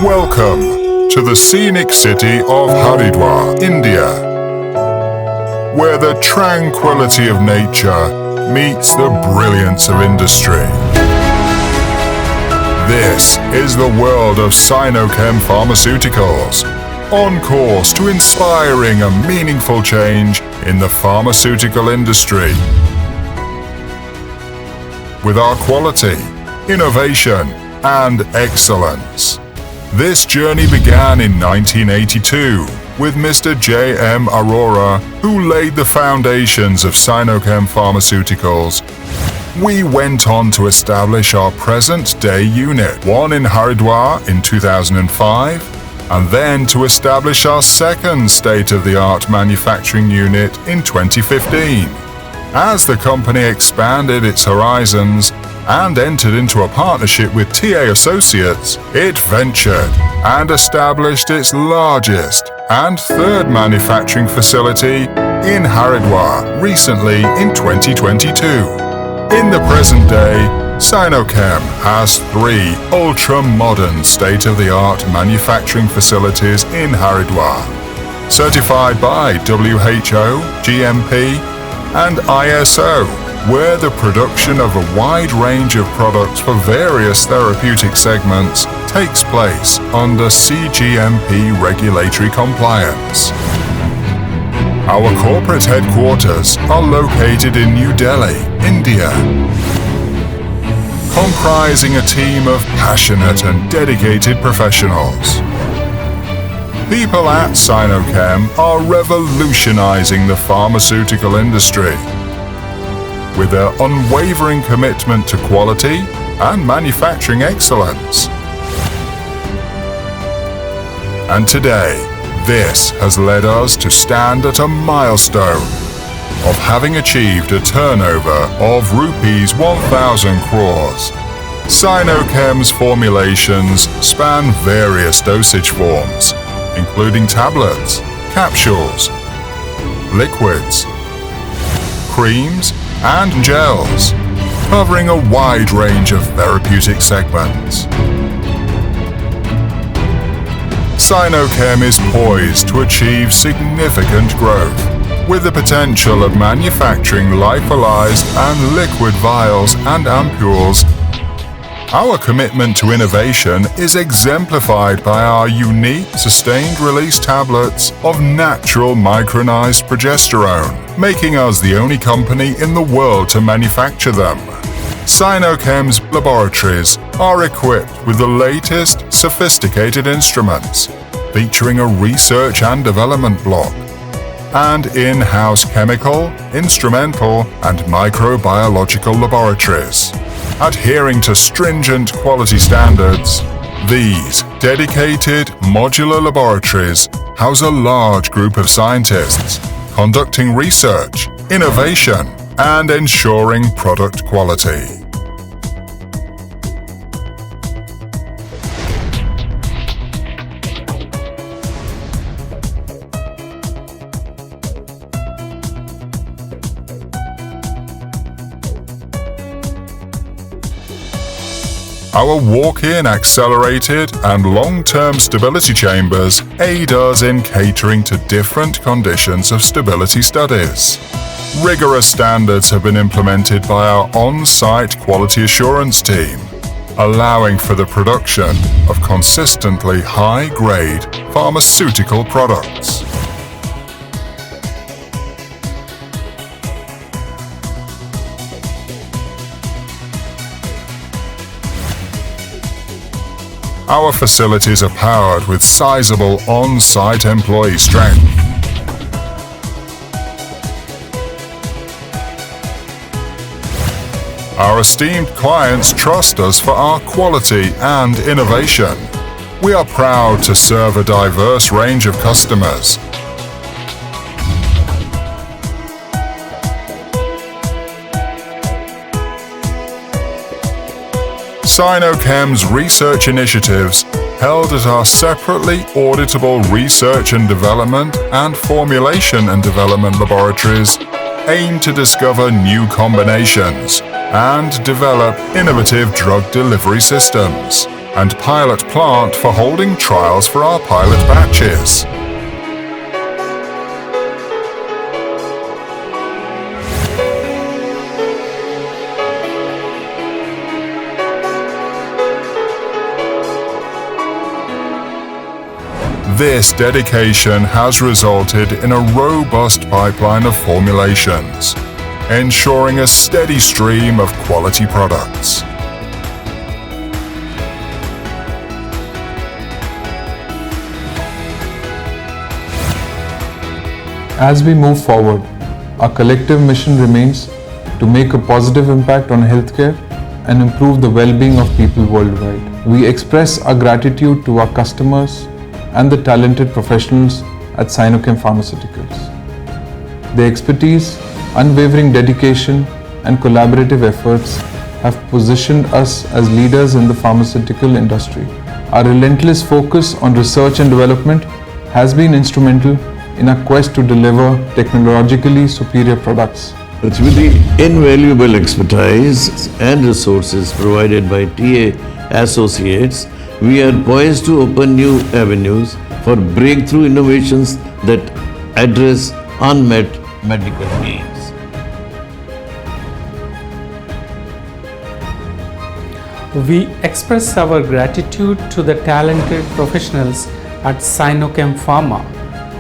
Welcome to the scenic city of Haridwar, India, where the tranquility of nature meets the brilliance of industry. This is the world of Synokem Pharmaceuticals, on course to inspiring a meaningful change in the pharmaceutical industry. With our quality, innovation, and excellence. This journey began in 1982 with Mr. J.M. Arora, who laid the foundations of Synokem Pharmaceuticals. We went on to establish our present-day unit, one in Haridwar in 2005, and then to establish our second state-of-the-art manufacturing unit in 2015. As the company expanded its horizons and entered into a partnership with TA Associates, it ventured and established its largest and third manufacturing facility in Haridwar recently in 2022. In the present day, Synokem has 3 ultra-modern state-of-the-art manufacturing facilities in Haridwar, certified by WHO, GMP, and ISO, where the production of a wide range of products for various therapeutic segments takes place under CGMP regulatory compliance. Our corporate headquarters are located in New Delhi, India, comprising a team of passionate and dedicated professionals. People at Synokem are revolutionizing the pharmaceutical industry with their unwavering commitment to quality and manufacturing excellence. And today, this has led us to stand at a milestone of having achieved a turnover of rupees 1,000 crores. Synokem's formulations span various dosage forms, including tablets, capsules, liquids, creams, and gels, covering a wide range of therapeutic segments. Synokem is poised to achieve significant growth, with the potential of manufacturing lyophilized and liquid vials and ampules. Our commitment to innovation is exemplified by our unique sustained-release tablets of natural micronized progesterone, making us the only company in the world to manufacture them. Synokem's laboratories are equipped with the latest sophisticated instruments, featuring a research and development block, and in-house chemical, instrumental, and microbiological laboratories. Adhering to stringent quality standards, these dedicated modular laboratories house a large group of scientists conducting research, innovation, and ensuring product quality. Our walk-in accelerated and long-term stability chambers aid us in catering to different conditions of stability studies. Rigorous standards have been implemented by our on-site quality assurance team, allowing for the production of consistently high-grade pharmaceutical products. Our facilities are powered with sizable on-site employee strength. Our esteemed clients trust us for our quality and innovation. We are proud to serve a diverse range of customers. Synokem's research initiatives, held at our separately auditable research and development and formulation and development laboratories, aim to discover new combinations and develop innovative drug delivery systems. and pilot plant for holding trials for our pilot batches. This dedication has resulted in a robust pipeline of formulations, ensuring a steady stream of quality products. As we move forward, our collective mission remains to make a positive impact on healthcare and improve the well-being of people worldwide. We express our gratitude to our customers and the talented professionals at Synokem Pharmaceuticals. Their expertise, unwavering dedication, and collaborative efforts have positioned us as leaders in the pharmaceutical industry. Our relentless focus on research and development has been instrumental in our quest to deliver technologically superior products. With the invaluable expertise and resources provided by TA Associates, we are poised to open new avenues for breakthrough innovations that address unmet medical needs. We express our gratitude to the talented professionals at Synokem Pharma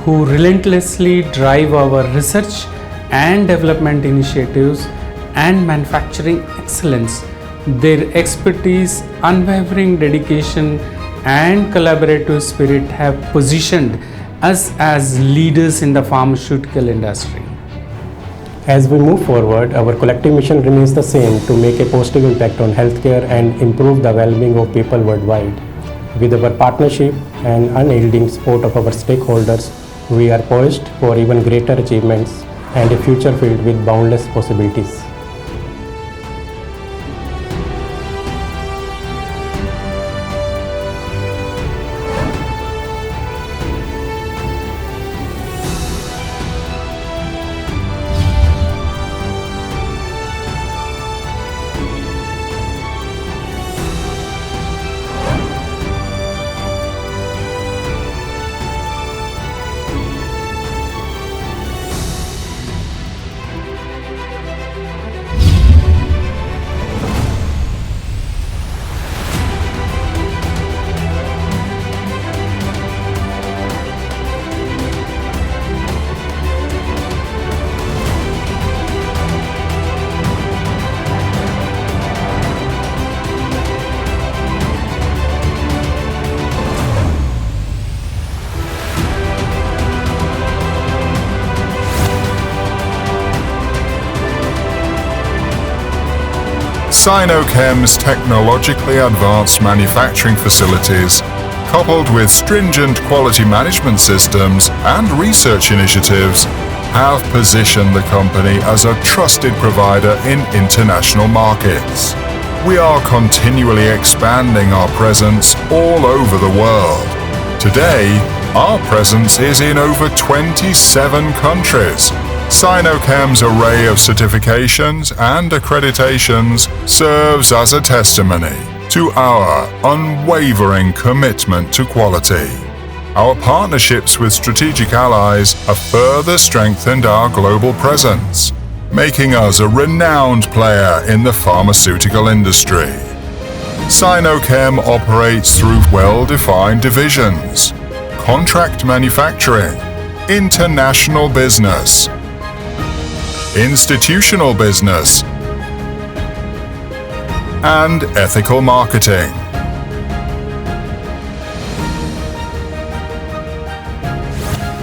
who relentlessly drive our research and development initiatives and manufacturing excellence. Their expertise, unwavering dedication, and collaborative spirit have positioned us as leaders in the pharmaceutical industry. As we move forward, our collective mission remains the same: to make a positive impact on healthcare and improve the well-being of people worldwide. With our partnership and unyielding support of our stakeholders, we are poised for even greater achievements and a future filled with boundless possibilities. Synokem's technologically advanced manufacturing facilities, coupled with stringent quality management systems and research initiatives, have positioned the company as a trusted provider in international markets. We are continually expanding our presence all over the world. Today, our presence is in over 27 countries. Synokem's array of certifications and accreditations serves as a testimony to our unwavering commitment to quality. Our partnerships with strategic allies have further strengthened our global presence, making us a renowned player in the pharmaceutical industry. Synokem operates through well-defined divisions: contract manufacturing, international business, institutional business, and ethical marketing.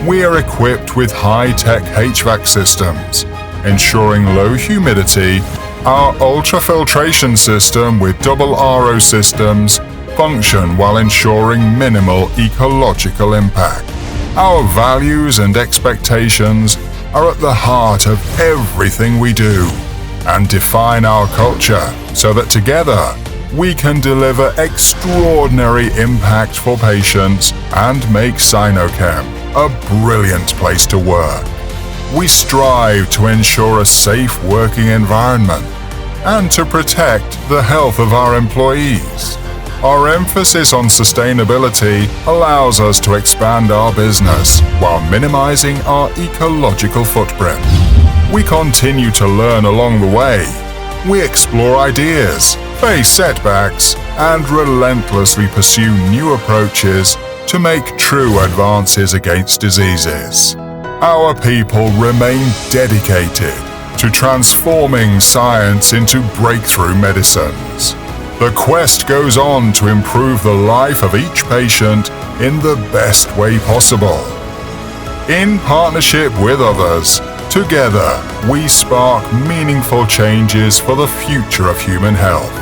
We are equipped with high-tech HVAC systems, ensuring low humidity. Our ultrafiltration system with double RO systems function while ensuring minimal ecological impact. Our values and expectations are at the heart of everything we do and define our culture so that together we can deliver extraordinary impact for patients and make Synokem a brilliant place to work. We strive to ensure a safe working environment and to protect the health of our employees. Our emphasis on sustainability allows us to expand our business while minimizing our ecological footprint. We continue to learn along the way. We explore ideas, face setbacks, and relentlessly pursue new approaches to make true advances against diseases. Our people remain dedicated to transforming science into breakthrough medicines. The quest goes on to improve the life of each patient in the best way possible. In partnership with others, together we spark meaningful changes for the future of human health.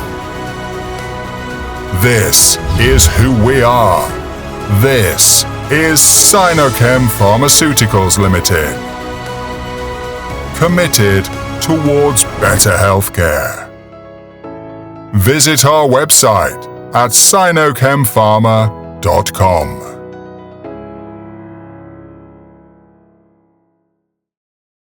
This is who we are. This is Synokem Pharmaceuticals Limited. Committed towards better healthcare. Visit our website at synokempharma.com.